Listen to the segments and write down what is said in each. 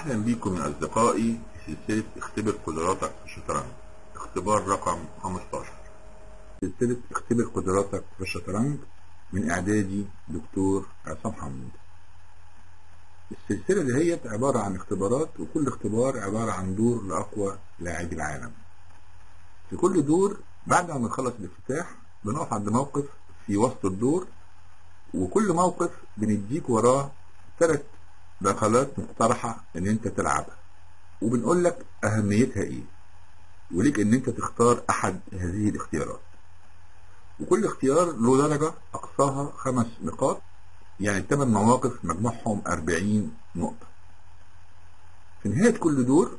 أهلا بكم يا أصدقائي في سلسلة اختبر قدراتك في الشطرنج. اختبار رقم 15. سلسلة اختبر قدراتك في الشطرنج من إعدادي دكتور عصام حمود. السلسلة اللي هي عبارة عن اختبارات، وكل اختبار عبارة عن دور لأقوى لاعبي العالم. في كل دور بعد ما نخلص الافتتاح بنقف عند موقف في وسط الدور، وكل موقف بنديك وراه 3 دخلات مقترحة ان انت تلعبها، وبنقول لك اهميتها ايه، وليك ان انت تختار احد هذه الاختيارات. وكل اختيار له درجة اقصاها 5 نقاط، يعني 8 مواقف مجموعهم 40 نقطة. في نهاية كل دور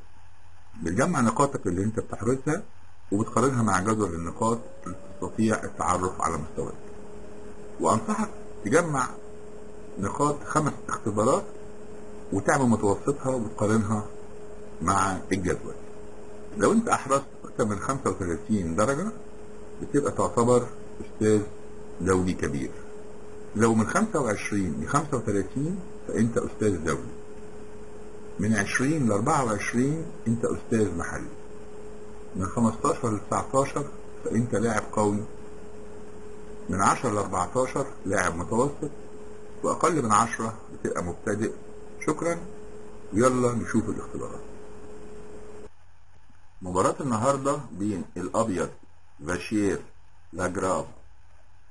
بتجمع نقاطك اللي انت بتحرزها وبتقارنها مع جدول النقاط لتستطيع التعرف على مستواك. وانصحك تجمع نقاط 5 اختبارات وتعمل متوسطها وتقارنها مع الجدول. لو انت احرزت اكثر من 35 درجة بتبقى تعتبر استاذ دولي كبير. لو من 25 ل 35 فانت استاذ دولي. من 20 ل 24 انت استاذ محلي. من 15 ل 19 فانت لاعب قوي. من 10 ل 14 لاعب متوسط، واقل من 10 بتبقى مبتدئ. شكرا، ويلا نشوف الاختبارات. مباراة النهاردة بين الابيض فاشير لاجراف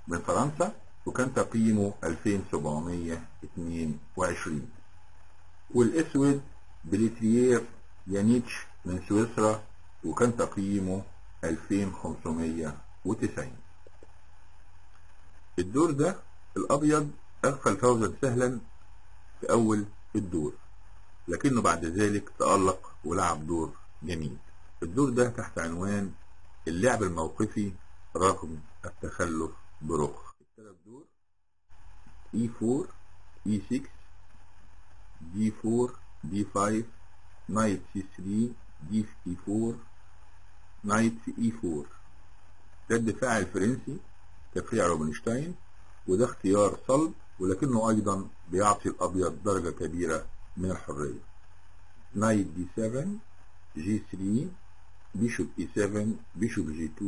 من فرنسا، وكان تقييمه 2722، والاسود بليتريير يانيتش من سويسرا، وكان تقييمه 2590. الدور ده الابيض اغفل فوزا سهلا في اول الدور، لكنه بعد ذلك تألق ولعب دور جميل. الدور ده تحت عنوان اللعب الموقفي رغم التخلف برخ. الثلاث دور E4 E6 D4 D5 نايت C3 D4 نايت E4. ده الدفاع الفرنسي تفريع روبنشتاين، وده اختيار صلب، ولكنه ايضا بيعطي الابيض درجة كبيرة من الحرية. نايت D7 G3 بيشوب E7 بيشوب G2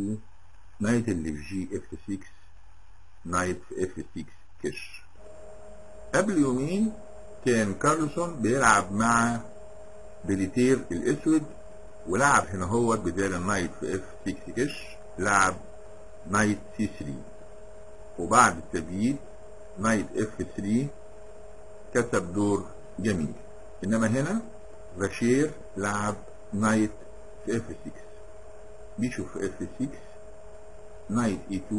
نايت اللي في G F6 نايت في F6 كش. قبل يومين كان كارلسون بيلعب مع بليتير الاسود، ولعب هنا هو بدال النايت في F6 كش لعب نايت C3، وبعد التبييت نايت F3 كسب دور جميل. انما هنا فاشير لعب نايت في F6 بيشوف في F6 نايت E2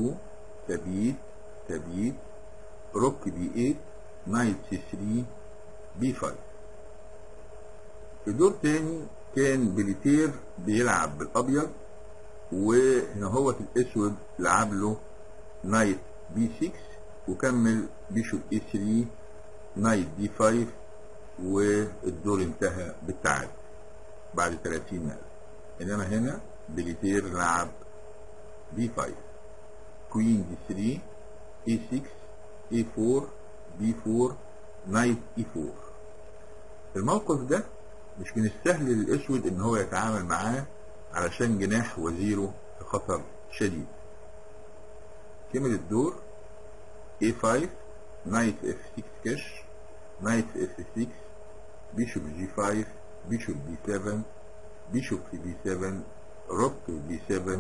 تبييت تبييت روك B8 نايت C3 B5. في دور تاني كان بليتير بيلعب بالابيض، وهنا هو الاسود لعب له نايت B6 وكمل بيشوب E3 نايت D5، والدور انتهى بالتعادل بعد 30 نقلة. انما هنا بليتير لعب B5 كوين D3 A6 A4 B4 نايت E4. الموقف ده مش من السهل للاسود ان هو يتعامل معاه علشان جناح وزيره في خطر شديد. كمل الدور A5 نايت F6 كش نايت في F6 بيشوب G5 بيشوب B7 بيشوب في B7 روك B7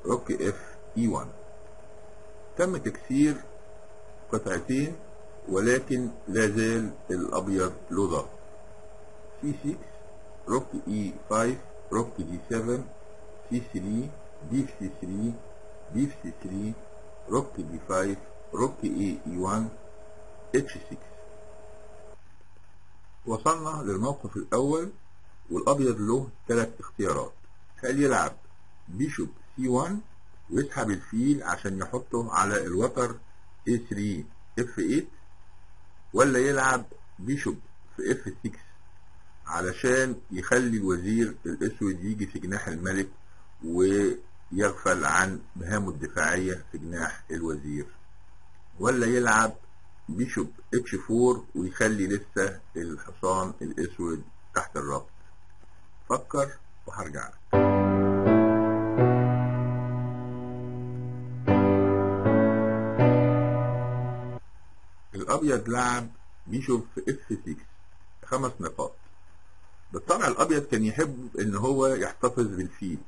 روك F E1. تم تكسير قطعتين، ولكن لا زال الابيض له ضغط. C6 روك E5 روك D7 C3 D في C3 D في C3 روك D5 روك E1 H6. وصلنا للموقف الاول، والابيض له 3 اختيارات. هل يلعب بيشوب C1 ويسحب الفيل عشان يحطه على الوتر A3 F8، ولا يلعب بيشوب في F6 علشان يخلي الوزير الاسود يجي في جناح الملك ويغفل عن مهامه الدفاعية في جناح الوزير، ولا يلعب بيشوب H4 ويخلي لسه الحصان الاسود تحت الربط. فكر وهرجع لك. الابيض لعب بيشوف في F6 5 نقاط. بالطبع الابيض كان يحب ان هو يحتفظ بالفيل،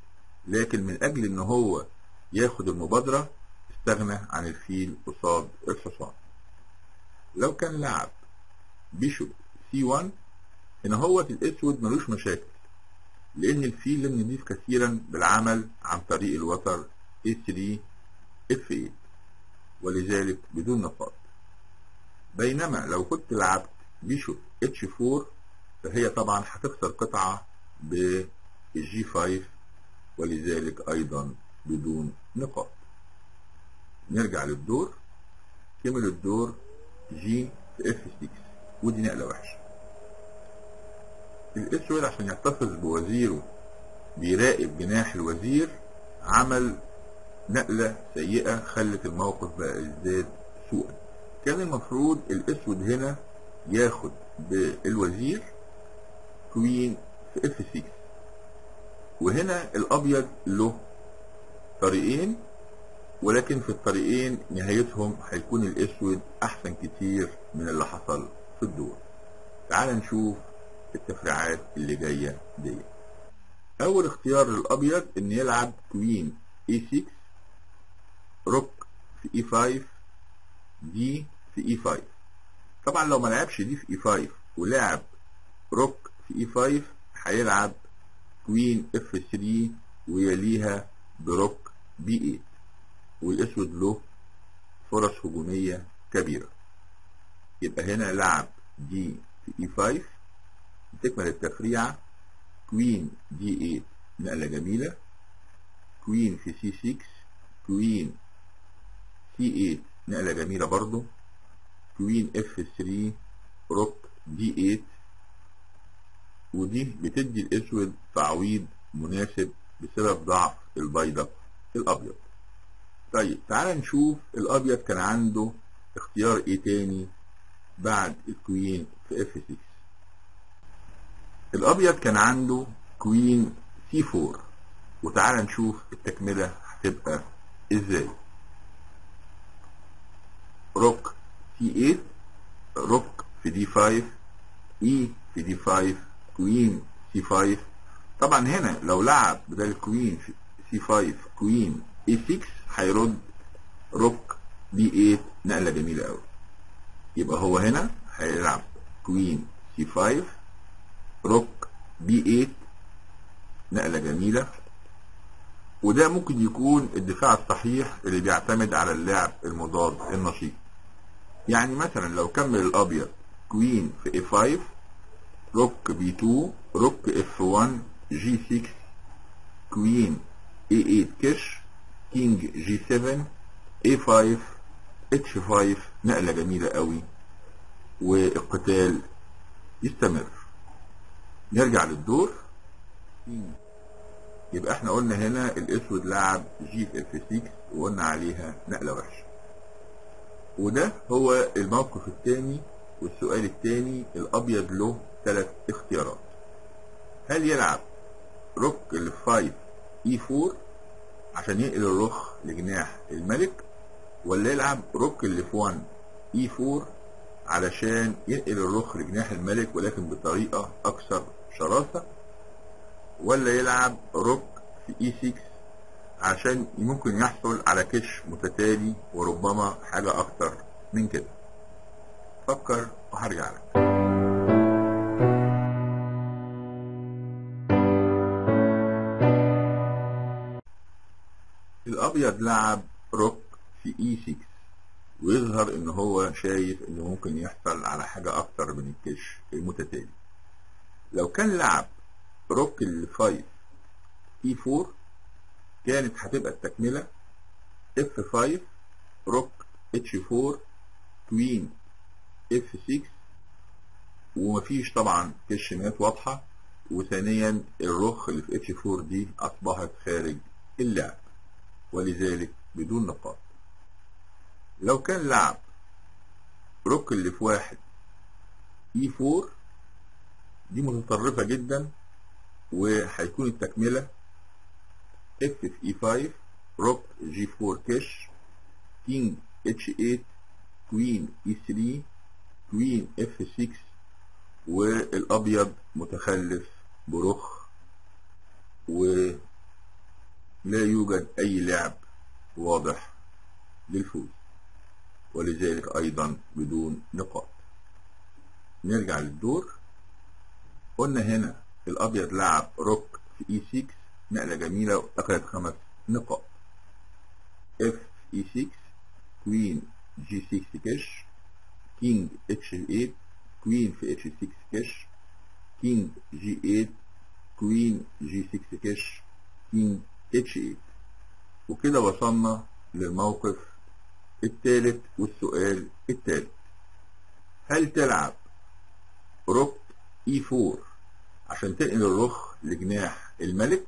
لكن من اجل ان هو ياخد المبادرة استغنى عن الفيل قصاد الحصان. لو كان لعب بيشوف C1 هنا هو الاسود ملوش مشاكل، لان الفيل لم يضيف كثيرا بالعمل عن طريق الوتر A3 F8 ولذلك بدون نقاط. بينما لو كنت لعبت بيشوف H4 فهي طبعا هتخسر قطعة بالجي 5 ولذلك ايضا بدون نقاط. نرجع للدور. كمل الدور جي في F6 ودي نقلة وحشة. الاسود عشان يحتفظ بوزيره بيراقب جناح الوزير، عمل نقلة سيئة خلت الموقف بقى ازداد سوءا. كان المفروض الاسود هنا ياخد بالوزير كوين في F6، وهنا الابيض له طريقين، ولكن في الطريقين نهايتهم هيكون الاسود احسن كتير من اللي حصل في الدور. تعال نشوف التفريعات اللي جايه دي. اول اختيار للابيض ان يلعب كوين A6، روك في E5، دي في E5. طبعا لو ما لعبش دي في E5 ولعب روك في E5 هيلعب كوين F3 ويليها بروك B8 والاسود له فرص هجومية كبيرة. يبقى هنا لعب دي في E5. تكمل التفريعة كوين D8 نقلة جميلة، كوين في C6، كوين C8 نقلة جميلة برضو، كوين F3، روك D8 ودي بتدي الاسود تعويض مناسب بسبب ضعف البيضة الابيض. طيب تعال نشوف الابيض كان عنده اختيار ايه تاني بعد الكوين في F6. الابيض كان عنده كوين C4 وتعال نشوف التكملة هتبقى ازاي. روك C8، روك في D5، E في D5، كوين C5. طبعا هنا لو لعب بدل الكوين في C5 كوين A6 هيرد روك B8 نقلة جميلة قوي. يبقى هو هنا هيلعب كوين C5، روك B8 نقلة جميلة، وده ممكن يكون الدفاع الصحيح اللي بيعتمد على اللعب المضاد النشيط. يعني مثلا لو كمل الابيض كوين في A5، روك B2، روك F1، G6، كوين A8 كش، كينج G7، A5، H5 نقلة جميلة قوي والقتال يستمر. نرجع للدور. يبقى احنا قلنا هنا الاسود لعب جي في F6 وقلنا عليها نقلة وحشة، وده هو الموقف الثاني. والسؤال الثاني الابيض له 3 اختيارات. هل يلعب روك ال 5 E4 عشان ينقل الرخ لجناح الملك، ولا يلعب روك ال 1 E4 علشان ينقل الرخ لجناح الملك ولكن بطريقة اكثر شراسة، ولا يلعب روك في E6 عشان ممكن يحصل على كش متتالي وربما حاجة اكتر من كده. فكر وهرجع لك. الابيض لعب روك في E6 ويظهر ان هو شايف انه ممكن يحصل على حاجة اكتر من الكش المتتالي. لو كان لعب روك ال 5 E4 كانت هتبقى التكملة F5، روك H4، كوين F6 ومفيش طبعا كشمات واضحة، وثانيا الرخ اللي في H4 دي اصبحت خارج اللعب ولذلك بدون نقاط. لو كان لعب روك اللي في 1 E4 دي متطرفة جدا، وهيكون التكملة اف في اي 5، روك جي 4 كاش، كينج اتش 8، كوين اي 3، كوين اف 6، والابيض متخلف برخ، ولا يوجد اي لعب واضح للفوز، ولذلك ايضا بدون نقاط. نرجع للدور. قلنا هنا الابيض لعب روك في اي 6، نقلة جميلة واخذت 5 نقاط. اف اي 6، كوين جي 6 كاش، كينج اتش 8، كوين في اتش 6 كاش، كينج جي 8، كوين جي 6 كاش، كينج اتش 8. وكده وصلنا للموقف الثالث والسؤال الثالث. هل تلعب روك اي 4 عشان تنقل الرخ لجناح الملك،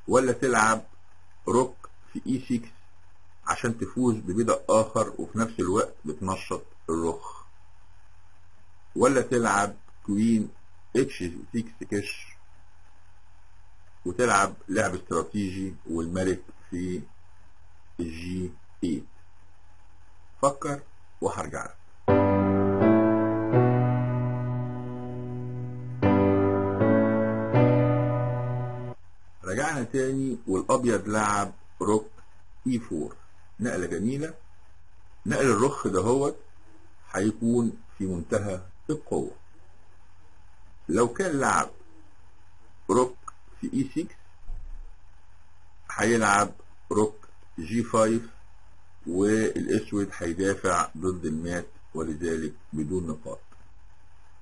ولا تلعب روك في اي 6 عشان تفوز ببدء اخر وفي نفس الوقت بتنشط الرخ، ولا تلعب كوين اتش 6 كاش وتلعب لعب استراتيجي والملك في الجي 8؟ فكر وهرجع لك. رجعنا تاني والابيض لعب روك اي 4، نقلة جميلة. نقل الرخ دهوت هيكون في منتهى القوة. لو كان لعب روك في اي 6 هيلعب روك جي 5، والاسود هيدافع ضد المات، ولذلك بدون نقاط.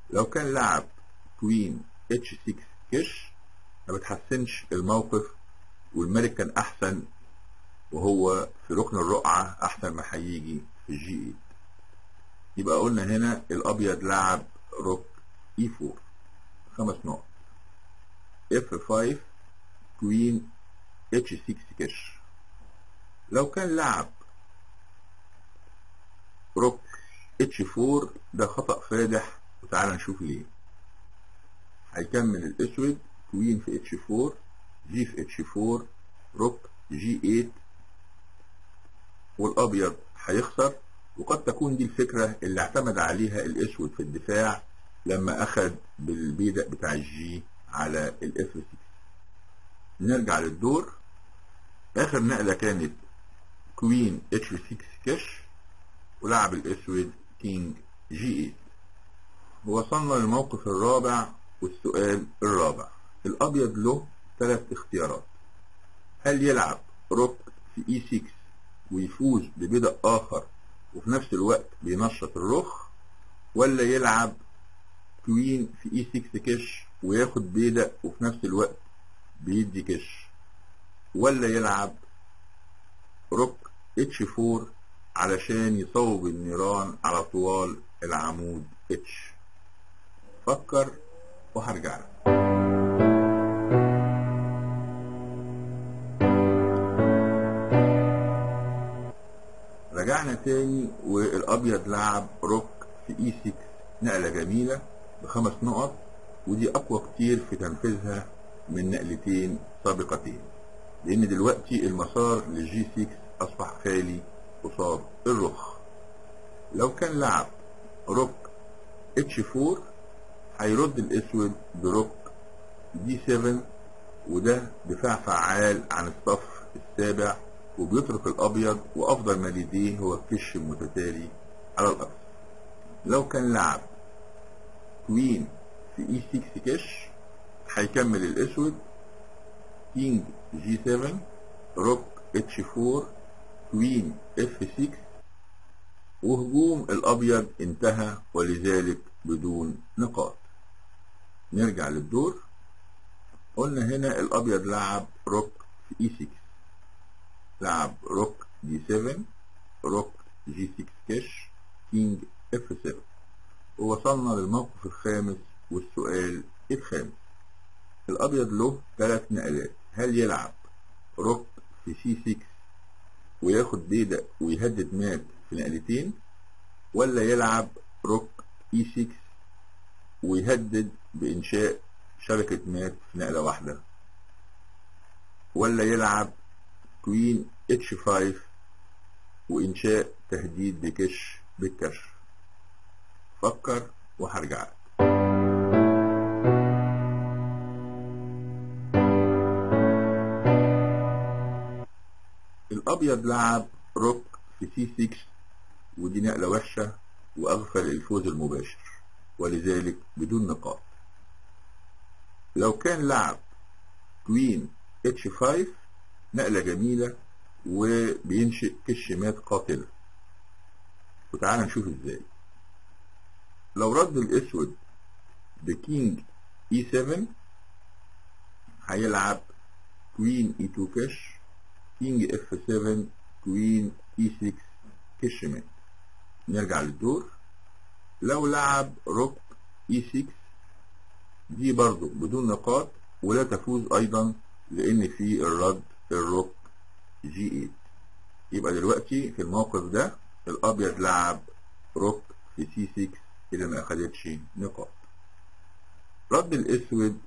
لو كان لعب كوين اتش 6 كاش ما بتحسنش الموقف، والملك كان احسن وهو في ركن الرقعة احسن ما هيجي في الجي 8. يبقى قلنا هنا الابيض لعب روك اي 4، 5 نقط. اف 5، كوين اتش 6 كاش. لو كان لعب روك اتش 4 ده خطأ فادح، وتعالى نشوف ليه. هيكمل الاسود كوين في اتش 4، جي في اتش 4، روك جي 8، والابيض هيخسر. وقد تكون دي الفكرة اللي اعتمد عليها الاسود في الدفاع لما اخذ بالبيدق بتاع الجي على الاف 6. نرجع للدور. اخر نقلة كانت كوين اتش 6 كاش، ولعب الاسود كينج جي 8. وصلنا للموقف الرابع والسؤال الرابع. الابيض له 3 اختيارات. هل يلعب روك في اي 6 ويفوز ببدء اخر وفي نفس الوقت بينشط الرخ، ولا يلعب كوين في اي 6 كاش وياخد بيدق وفي نفس الوقت بيدي كاش، ولا يلعب روك اتش 4 علشان يصوب النيران على طوال العمود اتش؟ فكر وهرجع لك. رجعنا تاني والابيض لعب روك في اي 6، نقلة جميلة ب5 نقط، ودي اقوى كتير في تنفيذها من نقلتين سابقتين، لان دلوقتي المسار للجي 6 اصبح خالي قصاد الرخ. لو كان لعب روك اتش 4 هيرد الاسود بروك دي 7، وده دفاع فعال عن الصف السابع، وبيترك الابيض وافضل ما لديه هو الكش المتتالي على الارض. لو كان لعب كوين في اي 6 كش هيكمل الاسود كينج جي 7، روك اتش 4، كوين اف 6، وهجوم الابيض انتهى ولذلك بدون نقاط. نرجع للدور. قلنا هنا الابيض لعب روك في اي 6، لعب روك دي 7، روك جي 6 كاش، كينج اف 7. ووصلنا للموقف الخامس والسؤال الخامس. الابيض له 3 نقلات. هل يلعب روك في سي 6 وياخد بيدق ويهدد مات في نقلتين، ولا يلعب روك اي 6 ويهدد بإنشاء شبكة مات في نقلة واحدة، ولا يلعب كوين اتش 5 وإنشاء تهديد بكش بالكشف؟ فكر وهرجعلك. الأبيض لعب روك في سي 6 ودي نقلة وحشة وأغفل الفوز المباشر ولذلك بدون نقاط. لو كان لعب كوين اتش 5 نقلة جميلة وبينشئ كش مات قاتلة، وتعالى نشوف ازاي. لو رد الاسود بكينج اي 7 هيلعب كوين اي 2 كش، كينج اف 7، كوين اي 6 كش مات. نرجع للدور. لو لعب روك اي 6 دي برضو بدون نقاط ولا تفوز ايضا لان في الرد الروك جي 8. يبقى دلوقتي في الموقف ده الابيض لعب روك في سي 6 اللي ما اخدتش نقاط. رد الاسود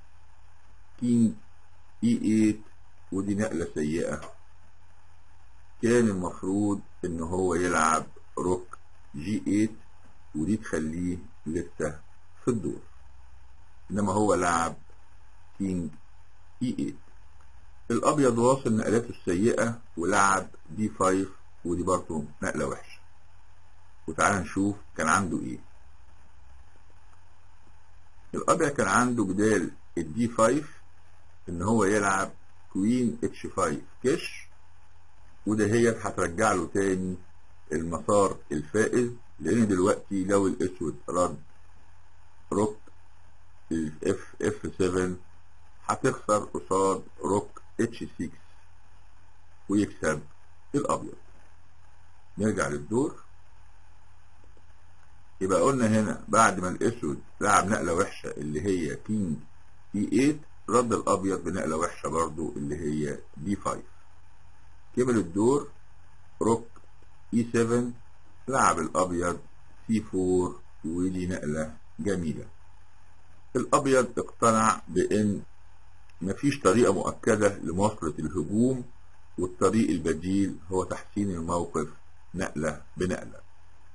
كينج اي 8 ودي نقلة سيئة، كان المفروض ان هو يلعب روك جي 8 ودي تخليه لسه في الدور، انما هو لعب كينج اي 8. الابيض واصل نقلاته السيئة ولعب دي 5 ودي برضه نقلة وحشة، وتعالى نشوف كان عنده ايه. الابيض كان عنده بدال الدي 5 ان هو يلعب كوين اتش 5 كش، وده هي هترجع له تاني المسار الفائز، لان دلوقتي لو الاسود رد روك اف 7 هتخسر قصاد روك اتش 6 ويكسب الابيض. نرجع للدور. يبقى قلنا هنا بعد ما الاسود لعب نقلة وحشة اللي هي كينج اي 8 رد الابيض بنقلة وحشة برضو اللي هي دي 5. كمل الدور. روك اي 7 لعب الابيض سي 4 ودي نقلة جميلة. الابيض اقتنع بان مفيش طريقة مؤكدة لمواصلة الهجوم والطريق البديل هو تحسين الموقف نقلة بنقلة،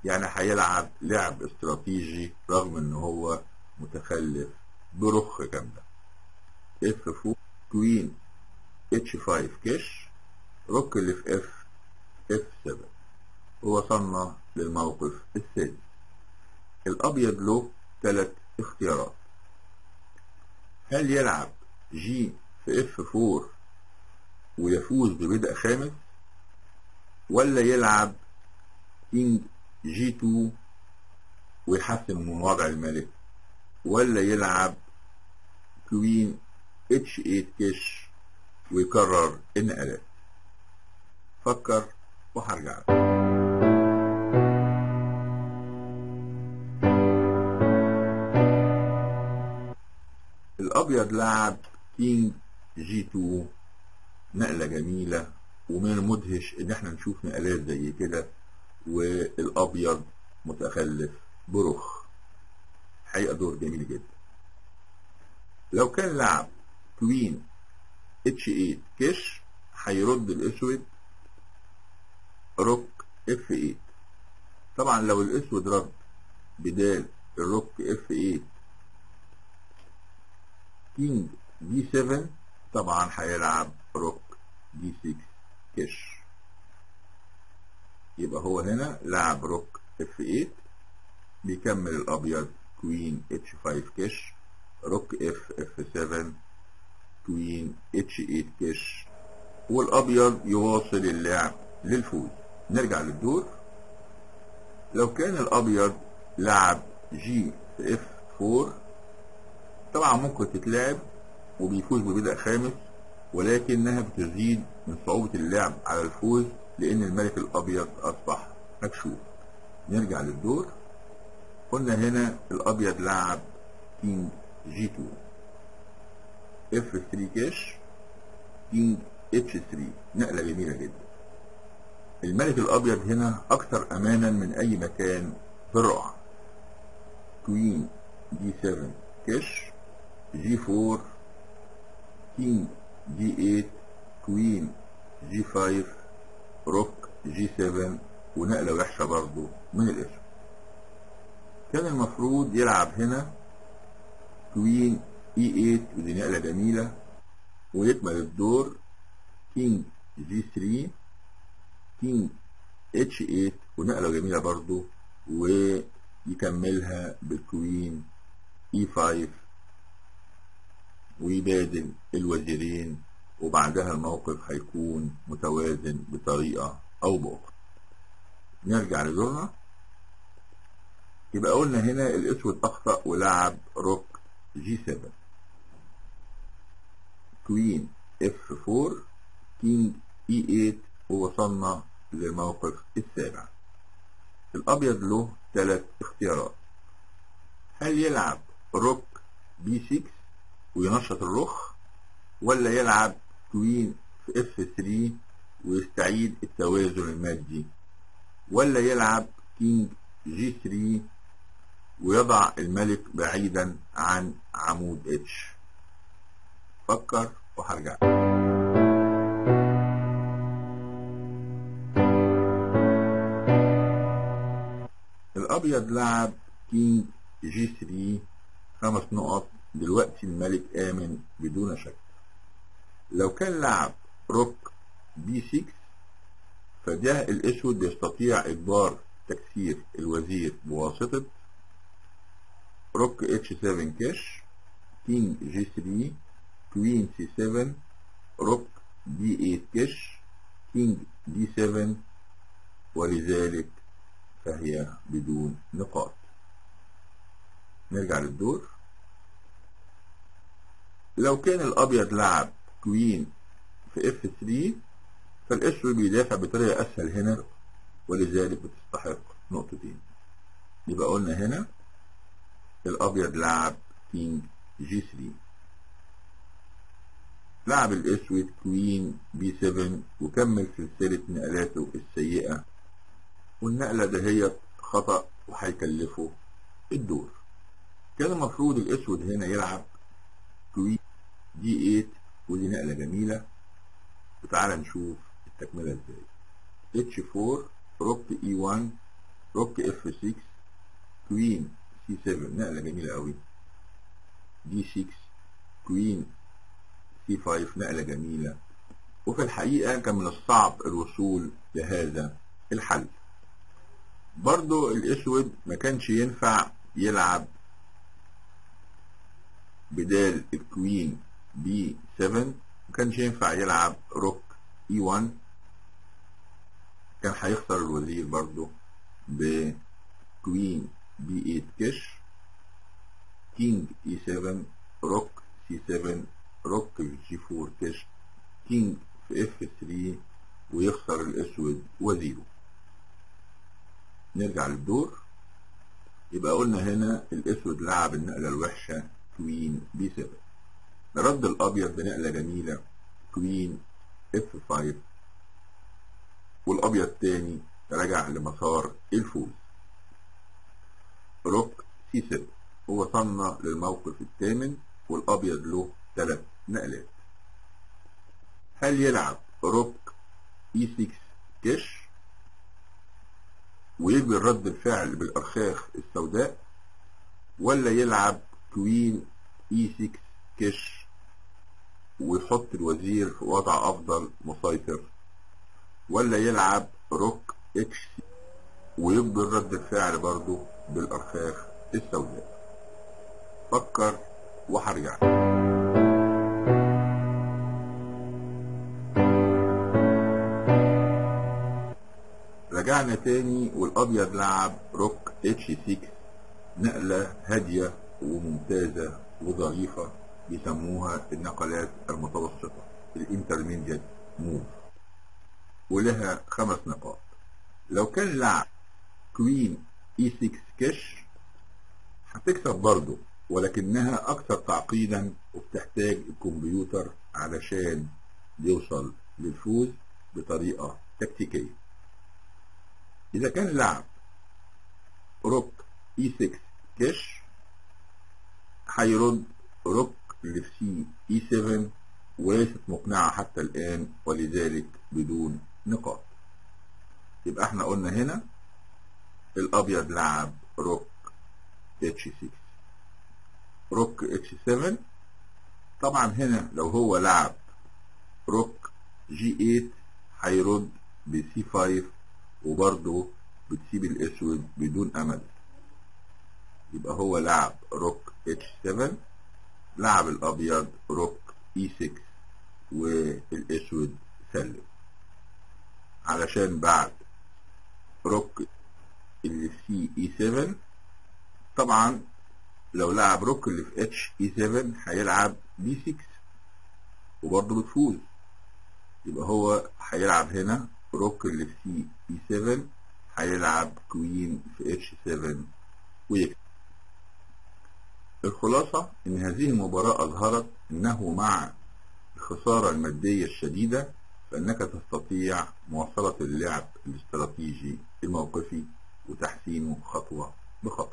يعني هيلعب لعب استراتيجي رغم ان هو متخلف برخ كاملة. اف 4 كوين اتش 5 كش، روك اللي في اف 7، ووصلنا للموقف السادس. الابيض له 3 اختيارات. هل يلعب جي في اف 4 ويفوز ببدء خامس، ولا يلعب كينج جي 2 ويحسن من وضع الملك، ولا يلعب كوين اتش 8 كش ويكرر النقلات؟ فكر وهرجع لك. الابيض لعب كينج جي 2 نقلة جميلة، ومن المدهش ان احنا نشوف نقلات زي كده والابيض متخلف برخ. حقيقة دور جميل جدا. لو كان لعب كوين اتش 8 كش هيرد الاسود روك اف 8. طبعا لو الاسود رد بدال الروك اف 8 كينج دي 7 طبعا هيلعب روك دي 6 كش. يبقى هو هنا لعب روك اف 8، بيكمل الابيض كوين اتش 5 كش، روك اف 7، كوين اتش 8 كش، والابيض يواصل اللعب للفوز. نرجع للدور. لو كان الابيض لعب جي في اف 4 طبعا ممكن تتلعب وبيفوز ببدء خامس، ولكنها بتزيد من صعوبة اللعب على الفوز لان الملك الابيض اصبح مكشوف. نرجع للدور. قلنا هنا الابيض لعب كينج جي 2 اف 3 كاش، كينج اتش 3 نقلة جميلة جدا. الملك الابيض هنا اكثر امانا من اي مكان بالرقعة. كوين دي 7 كاش، جي 4 كينج جي 8 كوين جي 5 روك جي 7 ونقلة وحشة برضو من الاسود. كان المفروض يلعب هنا كوين اي 8 ودي نقلة جميلة ويكمل الدور كينج جي 3 كينج اتش 8 ونقلة جميلة برضو ويكملها بالكوين اي 5 ويبادل الوزيرين وبعدها الموقف هيكون متوازن بطريقة او باخرى. نرجع لدورنا. يبقى قلنا هنا الاسود اخطأ ولعب روك جي 7 كوين اف 4 كينج اي 8 ووصلنا للموقف السابع. الابيض له 3 اختيارات. هل يلعب روك بي 6 وينشط الرخ، ولا يلعب كوين في اف 3 ويستعيد التوازن المادي، ولا يلعب كينج جي 3 ويضع الملك بعيدا عن عمود اتش؟ فكر وهرجع. الابيض لعب كينج جي 3 5 نقط. دلوقتي الملك امن بدون شك. لو كان لعب روك بي 6 فده الاسود يستطيع اجبار تكسير الوزير بواسطة روك اتش 7 كاش كينج جي 3 كوين سي 7 روك بي 8 كاش كينج دي 7 ولذلك فهي بدون نقاط. نرجع للدور. لو كان الابيض لعب كوين في اف 3 فالاسود بيدافع بطريقة اسهل هنا ولذلك بتستحق نقطتين. يبقى قلنا هنا الابيض لعب كينج جي 3. لعب الاسود كوين بي 7 وكمل سلسلة نقلاته السيئة والنقلة دهيت خطأ وهيكلفه الدور. كان المفروض الاسود هنا يلعب كوين دي 8 ودي نقلة جميلة وتعالى نشوف التكملة ازاي. اتش 4 روك اي 1 روك اف 6 كوين سي 7 نقلة جميلة قوي دي 6 كوين سي 5 نقلة جميلة. وفي الحقيقة كان من الصعب الوصول لهذا الحل. برضو الاسود ما كانش ينفع يلعب بدال الكوين بي 7 ما كانش ينفع يلعب روك اي 1 كان هيخسر الوزير برضو بكوين بي 8 كاش كينج اي 7 روك سي 7 روك جي 4 كاش كينج في اف 3 ويخسر الاسود وزيره. نرجع للدور. يبقى قلنا هنا الاسود لعب النقلة الوحشة كوين بي 7. رد الابيض بنقلة جميلة كوين اف 5 والابيض تاني رجع لمسار الفوز روك سي 7 ووصلنا للموقف الثامن والابيض له 3 نقلات. هل يلعب روك اي 6 كاش ويجبر رد الفعل بالارخاخ السوداء، ولا يلعب كوين اي 6 كاش ويحط الوزير في وضع افضل مسيطر، ولا يلعب روك اتش ويجبر رد الفعل برضه بالارخاخ السوداء؟ فكر وهرجع. رجعنا تاني والابيض لعب روك اتش 6 نقلة هادية وممتازة وظريفة بيسموها النقلات المتوسطة الانترميديت موف ولها 5 نقاط. لو كان لعب كوين اي 6 كاش هتكسب برضه ولكنها اكثر تعقيدا وبتحتاج الكمبيوتر علشان يوصل للفوز بطريقة تكتيكية. اذا كان لعب روك اي 6 كاش هيرد روك اللي في سي اي 7 وليست مقنعة حتى الآن، ولذلك بدون نقاط. يبقى احنا قلنا هنا الأبيض لعب روك اتش 6 روك اتش 7. طبعا هنا لو هو لعب روك جي 8 هيرد بسي 5 وبرضه بتسيب الاسود بدون امل. يبقى هو لعب روك اتش 7، لعب الابيض روك اي 6 والاسود سلم، علشان بعد روك اللي في سي اي 7 طبعا لو لعب روك اللي في اتش اي 7 هيلعب بي 6 وبرضه بتفوز. يبقى هو هيلعب هنا روك اللي في سي اي 7 هيلعب كوين في اتش 7 ويكسب. الخلاصة ان هذه المباراة اظهرت انه مع الخسارة المادية الشديدة فانك تستطيع مواصلة اللعب الاستراتيجي الموقفي وتحسينه خطوة